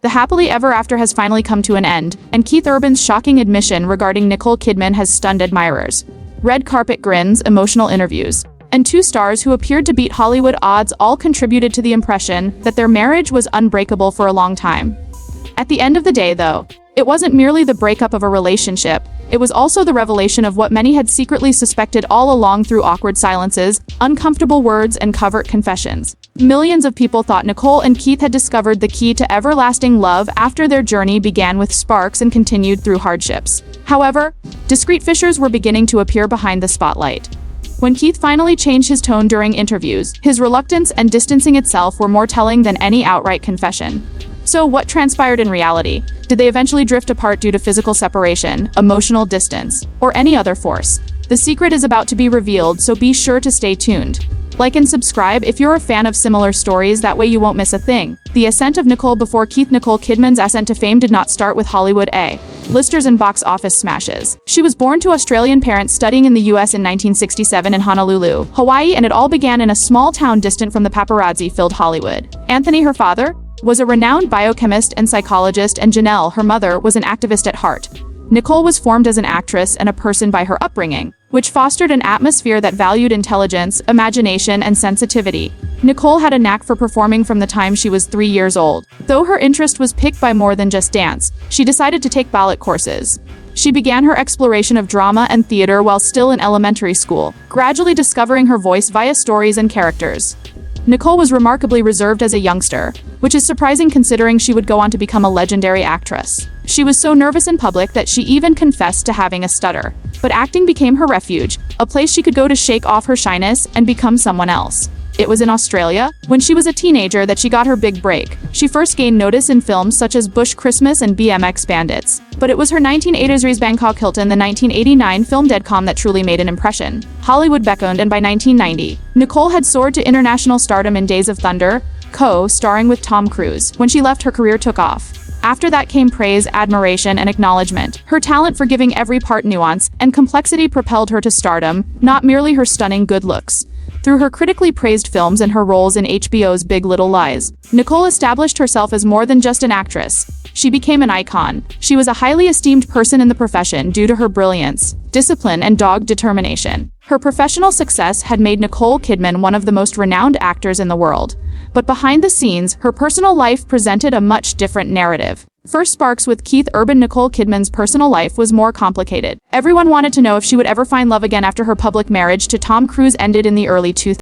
The happily ever after has finally come to an end, and Keith Urban's shocking admission regarding Nicole Kidman has stunned admirers. Red carpet grins, emotional interviews, and two stars who appeared to beat Hollywood odds all contributed to the impression that their marriage was unbreakable for a long time. At the end of the day, though, it wasn't merely the breakup of a relationship, it was also the revelation of what many had secretly suspected all along through awkward silences, uncomfortable words, and covert confessions. Millions of people thought Nicole and Keith had discovered the key to everlasting love after their journey began with sparks and continued through hardships. However, discreet fissures were beginning to appear behind the spotlight. When Keith finally changed his tone during interviews, his reluctance and distancing itself were more telling than any outright confession. So what transpired in reality? Did they eventually drift apart due to physical separation, emotional distance, or any other force? The secret is about to be revealed, so be sure to stay tuned. Like and subscribe if you're a fan of similar stories, that way you won't miss a thing. The ascent of Nicole before Keith. Nicole Kidman's ascent to fame did not start with Hollywood A-listers and box office smashes. She was born to Australian parents studying in the US in 1967 in Honolulu, Hawaii, and it all began in a small town distant from the paparazzi-filled Hollywood. Anthony, her father, was a renowned biochemist and psychologist, and Janelle, her mother, was an activist at heart. Nicole was formed as an actress and a person by her upbringing, which fostered an atmosphere that valued intelligence, imagination, and sensitivity. Nicole had a knack for performing from the time she was 3 years old. Though her interest was piqued by more than just dance, she decided to take ballet courses. She began her exploration of drama and theater while still in elementary school, gradually discovering her voice via stories and characters. Nicole was remarkably reserved as a youngster, which is surprising considering she would go on to become a legendary actress. She was so nervous in public that she even confessed to having a stutter. But acting became her refuge, a place she could go to shake off her shyness and become someone else. It was in Australia, when she was a teenager, that she got her big break. She first gained notice in films such as Bush Christmas and BMX Bandits. But it was her 1980s Bangkok Hilton, the 1989 film Deadcom, that truly made an impression. Hollywood beckoned, and by 1990, Nicole had soared to international stardom in Days of Thunder, co-starring with Tom Cruise. When she left, her career took off. After that came praise, admiration, and acknowledgement. Her talent for giving every part nuance and complexity propelled her to stardom, not merely her stunning good looks. Through her critically praised films and her roles in HBO's Big Little Lies, Nicole established herself as more than just an actress. She became an icon. She was a highly esteemed person in the profession due to her brilliance, discipline, and dogged determination. Her professional success had made Nicole Kidman one of the most renowned actors in the world. But behind the scenes, her personal life presented a much different narrative. First sparks with Keith Urban. Nicole Kidman's personal life was more complicated. Everyone wanted to know if she would ever find love again after her public marriage to Tom Cruise ended in the early 2000s.